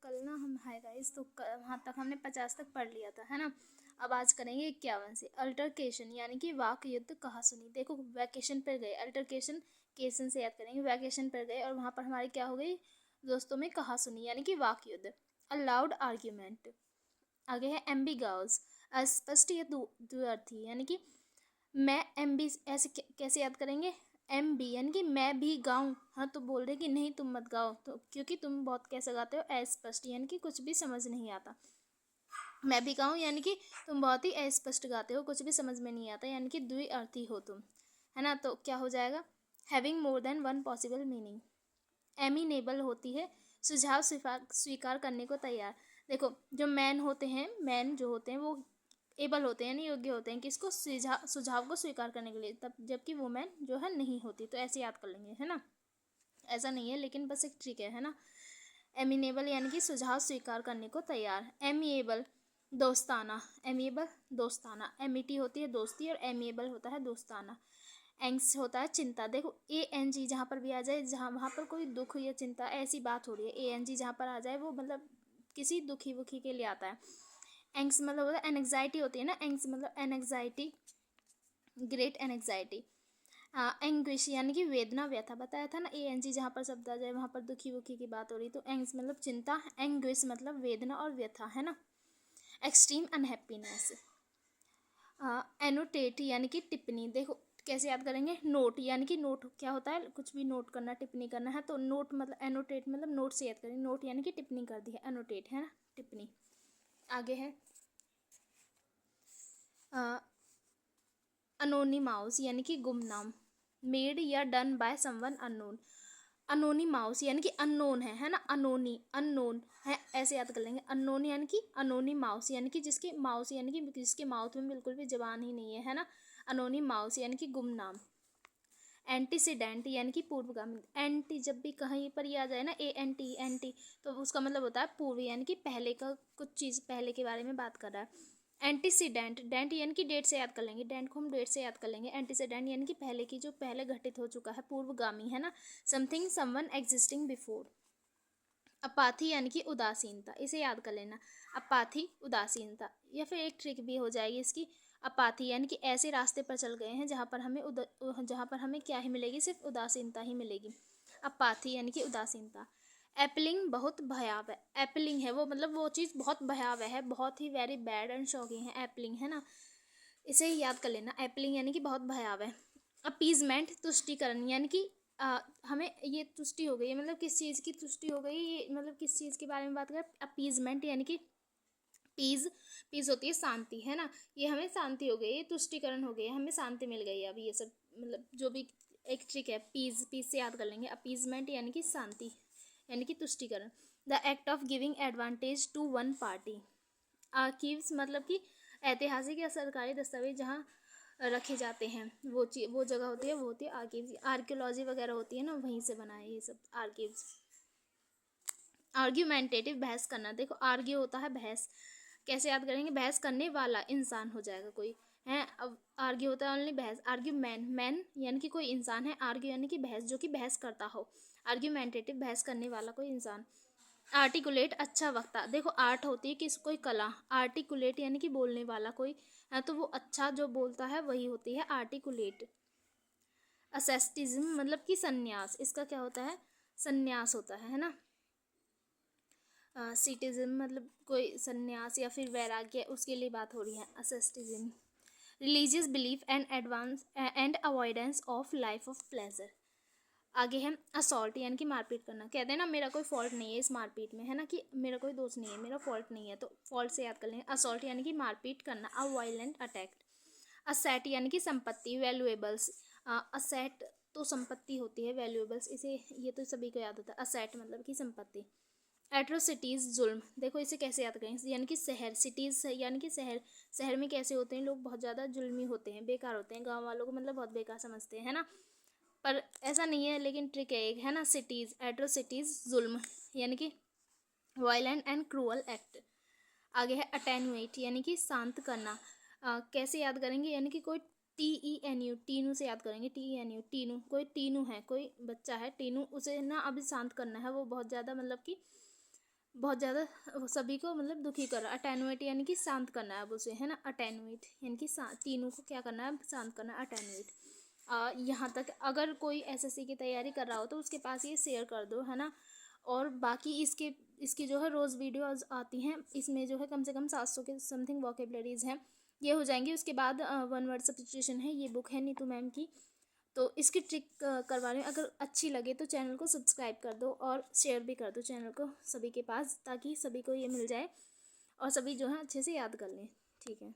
कल ना हम हाय गाइस तो वहाँ तक हमने 50 तक पढ़ लिया था, है ना। अब आज करेंगे 51 से। अल्टरकेशन यानी कि वाक युद्ध कहा सुनी। देखो वैकेशन पर गए, अल्टरकेशन केशन से याद करेंगे। वैकेशन पर गए और वहाँ पर हमारी क्या हो गई, दोस्तों में कहा सुनी यानी कि वाक युद्ध। A loud argument. आगे है एम्बिगाउस, अस्पष्ट या द्व्यर्थी यानी कि मैं एम बी ऐसे कैसे याद करेंगे। एम बी यानी कि मैं भी गाऊं, हाँ तो बोल रहे कि नहीं तुम मत गाओ, तो क्योंकि तुम बहुत कैसे गाते हो। अस्पष्ट यानी कि कुछ भी समझ नहीं आता। मैं भी गाऊं यानी कि तुम बहुत ही अस्पष्ट गाते हो, कुछ भी समझ में नहीं आता, यानी कि द्विअर्थी हो तुम, है ना। तो क्या हो जाएगा, having more than one possible meaning. Amenable होती है सुझाव स्वीकार करने को तैयार। देखो जो मैन होते हैं, मैन जो होते हैं वो एबल होते हैं यानी योग्य होते हैं कि इसको सुझाव को स्वीकार करने के लिए, तब जबकि वुमेन जो है नहीं होती। तो ऐसे याद कर लेंगे, है ना। ऐसा नहीं है लेकिन बस एक ट्रिक है ना। एमिनेबल यानी कि सुझाव स्वीकार करने को तैयार। एमिएबल दोस्ताना, एमिएबल दोस्ताना। एमिटी होती है दोस्ती और एमिएबल होता है दोस्ताना। एंग्स होता है चिंता। देखो ए एन जी जहाँ पर भी आ जाए, जहाँ वहाँ पर कोई दुख या चिंता ऐसी बात हो रही है, ए एन जी जहाँ पर आ जाए वो मतलब किसी दुखी वुखी के लिए आता है। एंग्स मतलब होता है एनग्जाइटी होती है ना, एंग्स मतलब एनग्जाइटी, ग्रेट एनग्जाइटी। एंग्विश यानी कि वेदना व्यथा, बताया था ना। ए एन जी जहाँ पर शब्द आ जाए वहाँ पर दुखी वुखी की बात हो रही, तो एंग्स मतलब चिंता, एंग्विश मतलब वेदना और व्यथा, है ना। Extreme unhappiness. एनोटेट यानी कि टिप्पणी। देखो कैसे याद करेंगे, नोट यानी कि नोट क्या होता है, कुछ भी नोट करना, टिप्पणी करना है, तो नोट मतलब एनोटेट मतलब नोट से याद करेंगे। नोट यानी कि टिप्पणी कर दी है, एनोटेट है ना टिप्पणी। आगे है अनोनिमाउस यानी कि गुमनाम। मेड या डन बाय समवन अननोन। अनोनिमाउस यानी कि अननोन है ना। अनोनी अननोन है, ऐसे याद कर लेंगे। अननोन यानी कि अनोनी माउस यानी कि जिसके माउस यानी कि जिसके माउथ में बिल्कुल भी जबान ही नहीं है ना। अनोनी माउस यानी कि गुमनाम। एंटीसीडेंट यानी कि पूर्वगामी। एंटी जब भी कहीं पर ये आ जाए ना, ए एन टी एंटी, तो उसका मतलब होता है पूर्व यानी कि पहले का, कुछ चीज़ पहले के बारे में बात कर रहा है। एंटीसीडेंट, डेंट यानी कि डेट से याद कर लेंगे, डेंट को हम डेट से याद कर लेंगे। एंटीसीडेंट यानी कि पहले की, जो पहले घटित हो चुका है, पूर्वगामी, है ना। Something someone existing before. Apathy यानी कि उदासीनता, इसे याद कर लेना। अपाथी उदासीनता। या फिर एक ट्रिक भी हो जाएगी इसकी। अपाथी यानी कि ऐसे रास्ते पर चल गए हैं जहाँ पर हमें क्या ही मिलेगी, सिर्फ उदासीनता ही मिलेगी। अपाथी यानी कि उदासीनता। एपलिंग बहुत भयावह। एपलिंग है वो मतलब वो चीज़ बहुत भयावह है, बहुत ही वेरी बैड एंड शॉकिंग है एपलिंग, है ना। इसे ही याद कर लेना, एपलिंग यानी कि बहुत भयावह। अपीजमेंट तुष्टिकरण यानी कि हमें ये तुष्टि हो गई है, मतलब किस चीज़ की तुष्टि हो गई, ये मतलब किस चीज़ के बारे में बात करें। अपीजमेंट यानी कि पीस, पीस होती है शांति, है ना। ये हमें शांति हो गई, ये तुष्टिकरण हो गई है, हमें शांति मिल गई है। अभी ये सब मतलब जो भी एक ट्रिक है, पीस, पीस से याद कर लेंगे। अपीजमेंट यानी कि शांति यानी कि तुष्टिकरण। The act of giving advantage to one party. Archives मतलब कि ऐतिहासिक या सरकारी दस्तावेज जहाँ रखे जाते हैं, वो जगह होती है, वो होती है आर्कीव्स। आर्कियोलॉजी वगैरह होती है ना, वहीं से बना है ये सब आर्कीव्स। आर्ग्यूमेंटेटिव, बहस करना। देखो आर्ग्यू होता है बहस, कैसे याद करेंगे, बहस करने वाला इंसान हो जाएगा कोई, है। अब आर्ग्यू होता है ओनली बहस। आर्ग्यू मैन, मैन यानी कि कोई इंसान है। आर्ग्यू यानी कि बहस, जो कि बहस करता हो। आर्ग्यूमेंटेटिव, बहस करने वाला कोई इंसान। आर्टिकुलेट, अच्छा वक्ता। देखो आर्ट होती है कि कोई कला, आर्टिकुलेट यानी कि बोलने वाला कोई है, तो वो अच्छा जो बोलता है वही होती है आर्टिकुलेट। असेस्टिज्म मतलब कि संन्यास, इसका क्या होता है, संन्यास होता है ना। सिटिज्म मतलब कोई संन्यास या फिर वैराग्य, उसके लिए बात हो रही है, asceticism. Religious belief and advance and avoidance of life of pleasure. आगे है असॉल्ट यानी कि मारपीट करना। कहते हैं ना मेरा कोई फॉल्ट नहीं है इस मारपीट में, है ना, कि मेरा कोई दोष नहीं है, मेरा फॉल्ट नहीं है, तो फॉल्ट से याद कर लेंगे। असॉल्ट यानी कि मारपीट करना, अ वायलेंट अटैक। असेट यानी कि संपत्ति, वैल्यूएबल्स। असेट तो संपत्ति होती है, वैल्यूएबल्स इसे, ये तो सभी को याद होता है। असेट मतलब कि संपत्ति। एट्रोसिटीज़, जुल्म। देखो इसे कैसे याद करेंगे, यानी कि शहर, सिटीज़ यानी कि शहर, शहर में कैसे होते हैं लोग, बहुत ज़्यादा जुल्मी होते हैं, बेकार होते हैं, गांव वालों को मतलब बहुत बेकार समझते हैं, है ना। पर ऐसा नहीं है, लेकिन ट्रिक है एक, है ना। सिटीज़, एट्रोसिटीज़, जुल्म यानी कि वायलेंट एंड क्रूअल एक्ट। आगे है अटेनुएट यानी कि शांत करना। कैसे याद करेंगे, यानी कि कोई टी ई एन यू, टीनू से याद करेंगे, टी ई एन यू, टीनू, कोई टीनू है, कोई बच्चा है टीनू, उसे ना अभी शांत करना है, वो बहुत ज़्यादा मतलब कि बहुत ज़्यादा सभी को मतलब दुखी कर रहा है। अटेनुएट यानी कि शांत करना है अब उसे, है ना। अटेनुएट यानी कि तीनों को क्या करना है, शांत करना है। अटेनुएट। यहाँ तक अगर कोई एसएससी की तैयारी कर रहा हो तो उसके पास ये शेयर कर दो, है ना। और बाकी इसकी जो है रोज़ वीडियोस आती हैं, इसमें जो है कम से कम 700 के समथिंग वोकेबलरीज हैं, ये हो जाएंगी। उसके बाद 1 वर्ड सब्स्टिट्यूशन है, ये बुक है नीतू मैम की, तो इसकी ट्रिक करवा रही हूँ। अगर अच्छी लगे तो चैनल को सब्सक्राइब कर दो और शेयर भी कर दो चैनल को सभी के पास, ताकि सभी को ये मिल जाए और सभी जो है अच्छे से याद कर लें। ठीक है।